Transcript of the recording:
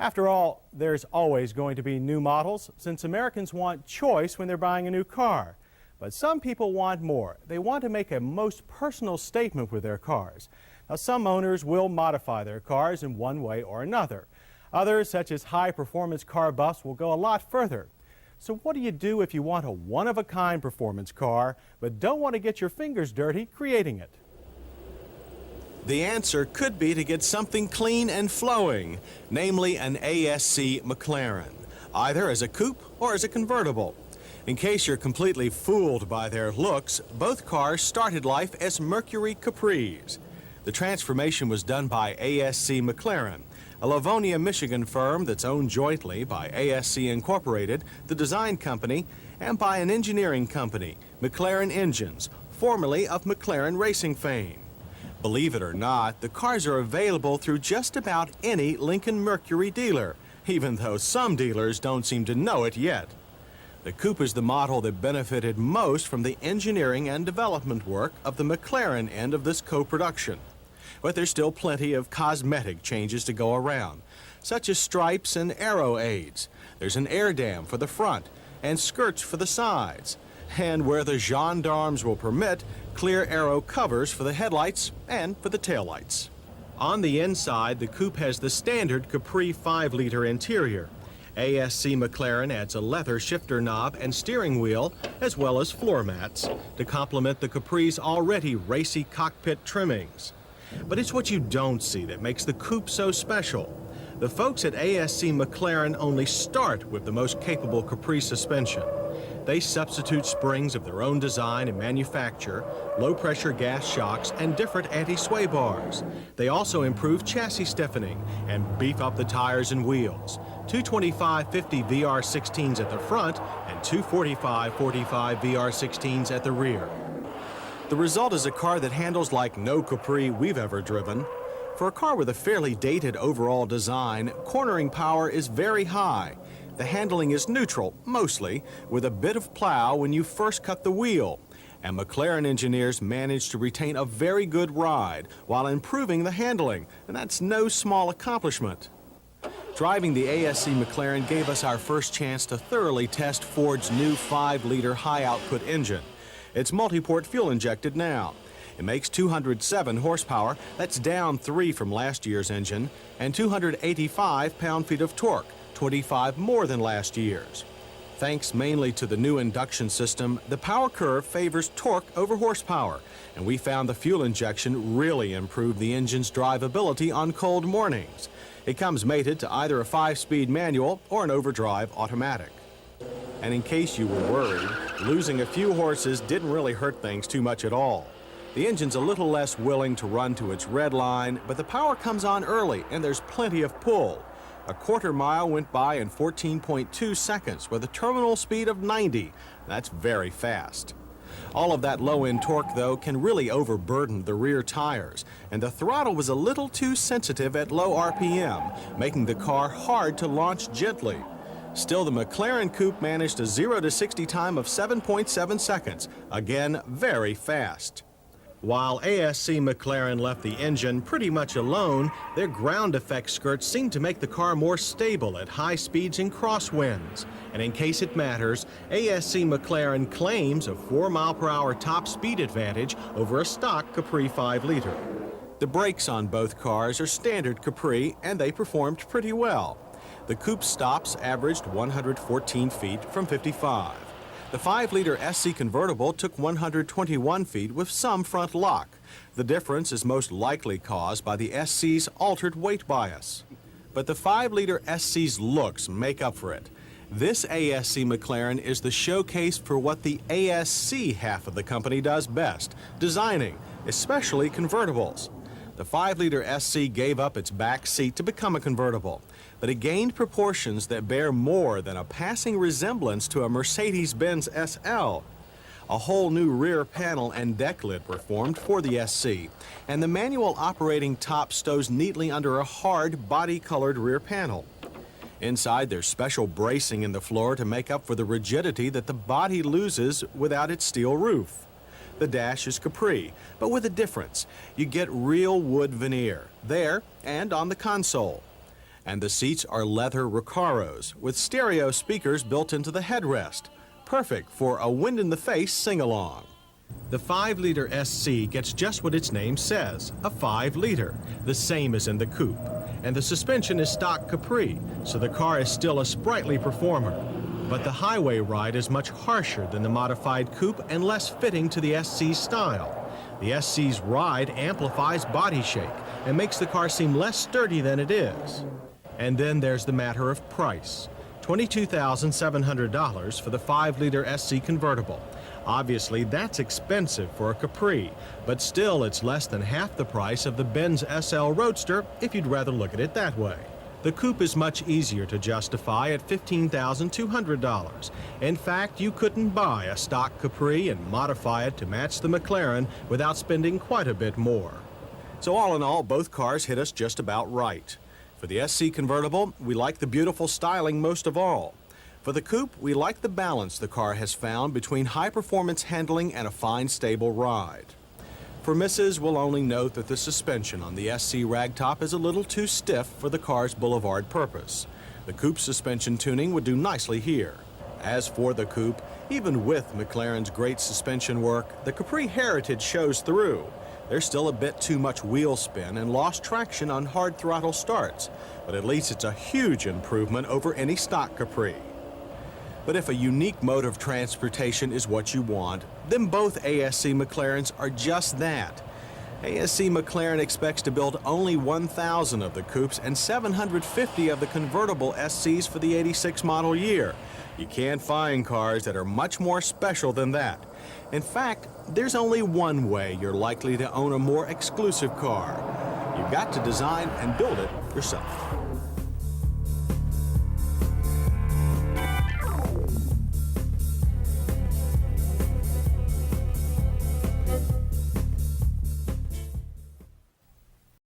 After all, there's always going to be new models since Americans want choice when they're buying a new car. But some people want more. They want to make a most personal statement with their cars. Now, some owners will modify their cars in one way or another. Others, such as high-performance car buffs, will go a lot further. So what do you do if you want a one-of-a-kind performance car but don't want to get your fingers dirty creating it? The answer could be to get something clean and flowing, namely an ASC McLaren, either as a coupe or as a convertible. In case you're completely fooled by their looks, both cars started life as Mercury Capris. The transformation was done by ASC McLaren, a Livonia, Michigan firm that's owned jointly by ASC Incorporated, the design company, and by an engineering company, McLaren Engines, formerly of McLaren racing fame. Believe it or not, the cars are available through just about any Lincoln Mercury dealer, even though some dealers don't seem to know it yet. The coupe is the model that benefited most from the engineering and development work of the McLaren end of this co-production. But there's still plenty of cosmetic changes to go around, such as stripes and aero aids. There's an air dam for the front and skirts for the sides. And where the gendarmes will permit, clear aero covers for the headlights and for the taillights. On the inside, the coupe has the standard Capri 5-liter interior. ASC McLaren adds a leather shifter knob and steering wheel, as well as floor mats, to complement the Capri's already racy cockpit trimmings. But it's what you don't see that makes the coupe so special. The folks at ASC McLaren only start with the most capable Capri suspension. They substitute springs of their own design and manufacture, low-pressure gas shocks, and different anti-sway bars. They also improve chassis stiffening and beef up the tires and wheels. 225/50 VR16s at the front and 245/45 VR16s at the rear. The result is a car that handles like no Capri we've ever driven. For a car with a fairly dated overall design, cornering power is very high. The handling is neutral, mostly, with a bit of plow when you first cut the wheel. And McLaren engineers managed to retain a very good ride while improving the handling, and that's no small accomplishment. Driving the ASC McLaren gave us our first chance to thoroughly test Ford's new 5-liter high-output engine. It's multi-port fuel injected now. It makes 207 horsepower, that's down 3 from last year's engine, and 285 pound-feet of torque, 25 more than last year's. Thanks mainly to the new induction system, the power curve favors torque over horsepower, and we found the fuel injection really improved the engine's drivability on cold mornings. It comes mated to either a 5-speed manual or an overdrive automatic. And in case you were worried, losing a few horses didn't really hurt things too much at all. The engine's a little less willing to run to its red line, but the power comes on early and there's plenty of pull. A quarter mile went by in 14.2 seconds with a terminal speed of 90. That's very fast. All of that low-end torque, though, can really overburden the rear tires, and the throttle was a little too sensitive at low RPM, making the car hard to launch gently. Still, the McLaren coupe managed a 0 to 60 time of 7.7 seconds. Again, very fast. While ASC McLaren left the engine pretty much alone, their ground effect skirts seemed to make the car more stable at high speeds and crosswinds. And in case it matters, ASC McLaren claims a 4-mile-per-hour top speed advantage over a stock Capri 5-liter. The brakes on both cars are standard Capri, and they performed pretty well. The coupe stops averaged 114 feet from 55. The 5-liter SC convertible took 121 feet with some front lock. The difference is most likely caused by the SC's altered weight bias. But the 5-liter SC's looks make up for it. This ASC McLaren is the showcase for what the ASC half of the company does best, designing, especially convertibles. The 5-liter SC gave up its back seat to become a convertible, but it gained proportions that bear more than a passing resemblance to a Mercedes-Benz SL. A whole new rear panel and deck lid were formed for the SC, and the manual operating top stows neatly under a hard body-colored rear panel. Inside, there's special bracing in the floor to make up for the rigidity that the body loses without its steel roof. The dash is Capri, but with a difference. You get real wood veneer there and on the console. And the seats are leather Recaros with stereo speakers built into the headrest. Perfect for a wind-in-the-face sing-along. The 5-liter SC gets just what its name says, a 5-liter, the same as in the coupe. And the suspension is stock Capri, so the car is still a sprightly performer. But the highway ride is much harsher than the modified coupe and less fitting to the SC's style. The SC's ride amplifies body shake and makes the car seem less sturdy than it is. And then there's the matter of price. $22,700 for the 5-liter SC convertible. Obviously, that's expensive for a Capri, but still it's less than half the price of the Benz SL Roadster if you'd rather look at it that way. The coupe is much easier to justify at $15,200. In fact, you couldn't buy a stock Capri and modify it to match the McLaren without spending quite a bit more. So all in all, both cars hit us just about right. For the SC convertible, we like the beautiful styling most of all. For the coupe, we like the balance the car has found between high-performance handling and a fine, stable ride. For Mrs., we'll only note that the suspension on the SC ragtop is a little too stiff for the car's boulevard purpose. The coupe suspension tuning would do nicely here. As for the coupe, even with McLaren's great suspension work, the Capri heritage shows through. There's still a bit too much wheel spin and lost traction on hard throttle starts, but at least it's a huge improvement over any stock Capri. But if a unique mode of transportation is what you want, then both ASC McLarens are just that. ASC McLaren expects to build only 1,000 of the coupes and 750 of the convertible SCs for the '86 model year. You can't find cars that are much more special than that. In fact, there's only one way you're likely to own a more exclusive car. You've got to design and build it yourself.